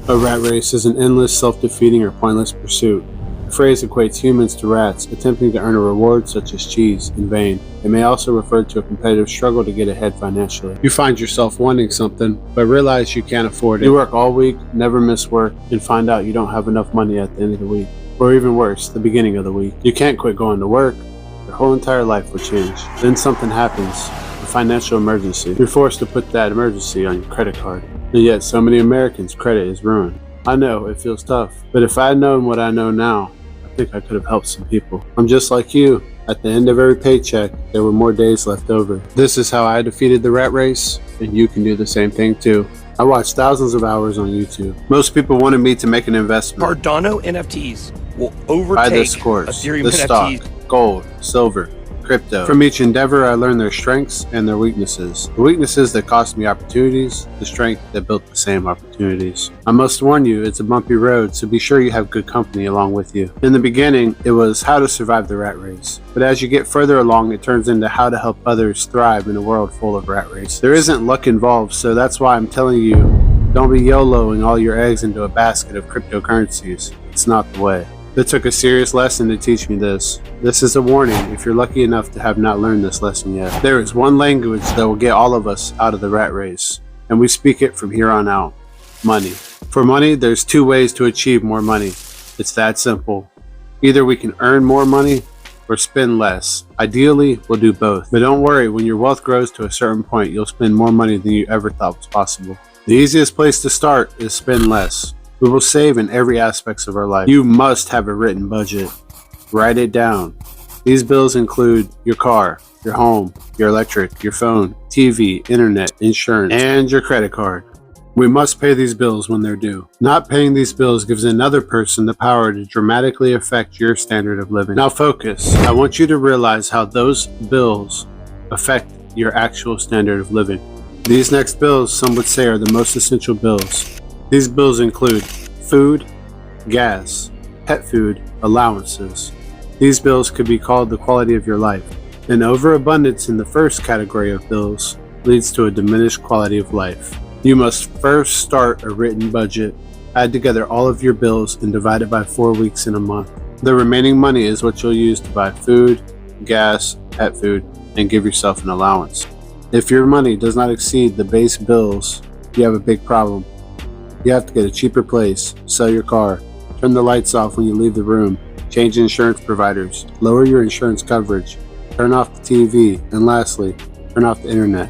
A rat race is an endless, self-defeating, or pointless pursuit. The phrase equates humans to rats, attempting to earn a reward such as cheese in vain. It may also refer to a competitive struggle to get ahead financially. You find yourself wanting something, but realize you can't afford it. You work all week, never miss work, and find out you don't have enough money at the end of the week. Or even worse, the beginning of the week. You can't quit going to work. Your whole entire life will change. Then something happens, a financial emergency. You're forced to put that emergency on your credit card. And yet so many Americans' credit is ruined. I know, it feels tough, but if I had known what I know now, I think I could have helped some people. I'm just like you. At the end of every paycheck, there were more days left over. This is how I defeated the rat race, and you can do the same thing too. I watched thousands of hours on YouTube. Most people wanted me to make an investment. Cardano NFTs will overtake buy this course, Ethereum this NFTs. stock, gold, silver, crypto. From each endeavor, I learned their strengths and their weaknesses. The weaknesses that cost me opportunities, the strength that built the same opportunities. I must warn you, it's a bumpy road, so be sure you have good company along with you. In the beginning, it was how to survive the rat race. But as you get further along, it turns into how to help others thrive in a world full of rat race. There isn't luck involved, so that's why I'm telling you, don't be YOLOing all your eggs into a basket of cryptocurrencies. It's not the way. It took a serious lesson to teach me this. This is a warning if you're lucky enough to have not learned this lesson yet. There is one language that will get all of us out of the rat race, and we speak it from here on out. Money. For money, there's two ways to achieve more money. It's that simple. Either we can earn more money or spend less. Ideally, we'll do both. But don't worry, when your wealth grows to a certain point, you'll spend more money than you ever thought was possible. The easiest place to start is spend less. We will save in every aspect of our life. You must have a written budget. Write it down. These bills include your car, your home, your electric, your phone, TV, internet, insurance, and your credit card. We must pay these bills when they're due. Not paying these bills gives another person the power to dramatically affect your standard of living. Now focus. I want you to realize how those bills affect your actual standard of living. These next bills, some would say, are the most essential bills. These bills include food, gas, pet food, allowances. These bills could be called the quality of your life. An overabundance in the first category of bills leads to a diminished quality of life. You must first start a written budget, add together all of your bills, and divide it by 4 weeks in a month. The remaining money is what you'll use to buy food, gas, pet food, and give yourself an allowance. If your money does not exceed the base bills, you have a big problem. You have to get a cheaper place, sell your car, turn the lights off when you leave the room, change insurance providers, lower your insurance coverage, turn off the TV, and lastly, turn off the internet.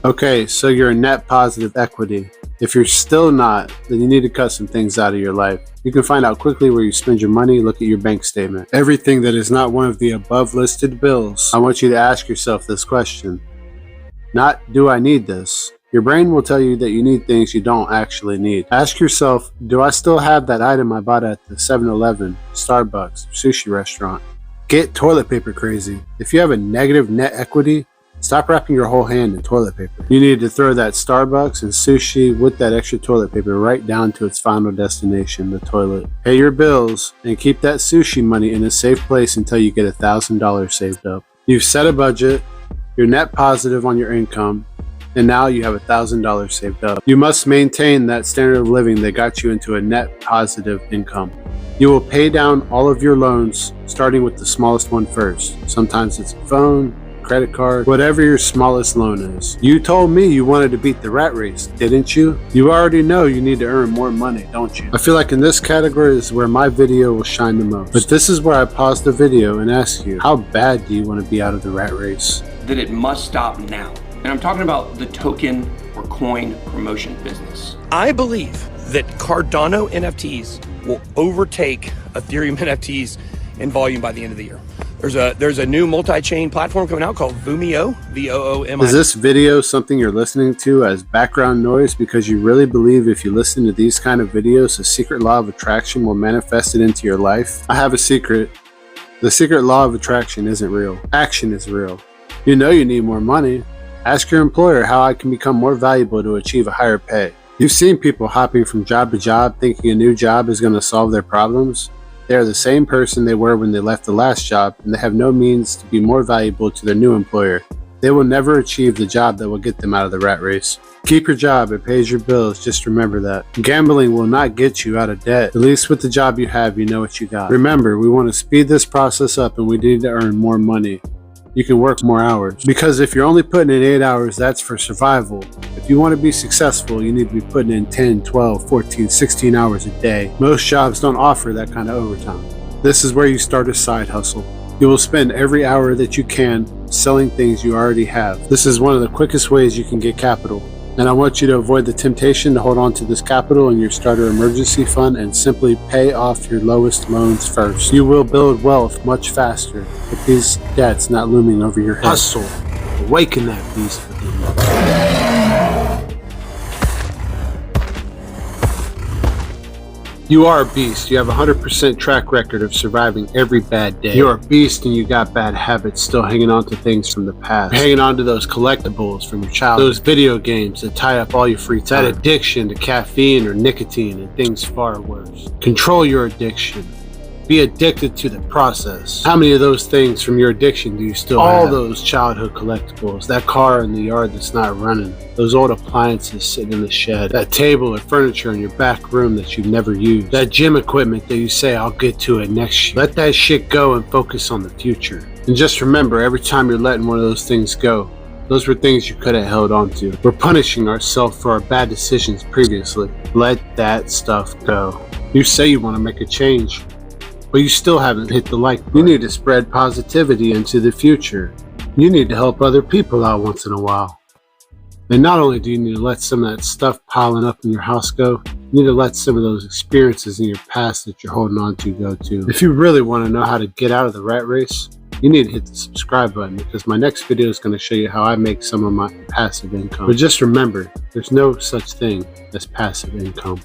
Okay, so you're in net positive equity. If you're still not, then you need to cut some things out of your life. You can find out quickly where you spend your money. Look at your bank statement. Everything that is not one of the above listed bills, I want you to ask yourself this question. Not, do I need this? Your brain will tell you that you need things you don't actually need. Ask yourself, do I still have that item I bought at the 7-Eleven, Starbucks, sushi restaurant? Get toilet paper crazy. If you have a negative net equity, stop wrapping your whole hand in toilet paper. You need to throw that Starbucks and sushi with that extra toilet paper right down to its final destination, the toilet. Pay your bills and keep that sushi money in a safe place until you get $1,000 saved up. You've set a budget, you're net positive on your income, and now you have $1,000 saved up. You must maintain that standard of living that got you into a net positive income. You will pay down all of your loans, starting with the smallest one first. Sometimes it's a phone, credit card, whatever your smallest loan is. You told me you wanted to beat the rat race, didn't you? You already know you need to earn more money, don't you? I feel like in this category is where my video will shine the most. But this is where I pause the video and ask you, how bad do you want to be out of the rat race? That it must stop now. And I'm talking about the token or coin promotion business. I believe that Cardano NFTs will overtake Ethereum NFTs in volume by the end of the year. There's a new multi-chain platform coming out called Vumio, V-O-O-M-I. Is this video something you're listening to as background noise because you really believe if you listen to these kind of videos, the secret law of attraction will manifest it into your life? I have a secret. The secret law of attraction isn't real. Action is real. You know you need more money. Ask your employer how I can become more valuable to achieve a higher pay. You've seen people hopping from job to job thinking a new job is going to solve their problems. They are the same person they were when they left the last job, and they have no means to be more valuable to their new employer. They will never achieve the job that will get them out of the rat race. Keep your job, it pays your bills, just remember that. Gambling will not get you out of debt. At least with the job you have, you know what you got. Remember, we want to speed this process up and we need to earn more money. You can work more hours. Because if you're only putting in 8 hours, that's for survival. If you want to be successful, you need to be putting in 10, 12, 14, 16 hours a day. Most jobs don't offer that kind of overtime. This is where you start a side hustle. You will spend every hour that you can selling things you already have. This is one of the quickest ways you can get capital. And I want you to avoid the temptation to hold on to this capital in your starter emergency fund and simply pay off your lowest loans first. You will build wealth much faster with these debts not looming over your head. Hustle. Awaken that beast within you. You are a beast. You have a 100% track record of surviving every bad day. You're a beast and you got bad habits still hanging on to things from the past. You're hanging on to those collectibles from your childhood. Those video games that tie up all your free time. That addiction to caffeine or nicotine and things far worse. Control your addiction. Be addicted to the process. How many of those things from your addiction do you still have? All those childhood collectibles. That car in the yard that's not running. Those old appliances sitting in the shed. That table or furniture in your back room that you've never used. That gym equipment that you say, I'll get to it next year. Let that shit go and focus on the future. And just remember, every time you're letting one of those things go, those were things you could have held on to. We're punishing ourselves for our bad decisions previously. Let that stuff go. You say you want to make a change, but you still haven't hit the like button. You need to spread positivity into the future. You need to help other people out once in a while. And not only do you need to let some of that stuff piling up in your house go, you need to let some of those experiences in your past that you're holding on to go too. If you really want to know how to get out of the rat race, you need to hit the subscribe button because my next video is going to show you how I make some of my passive income. But just remember, there's no such thing as passive income.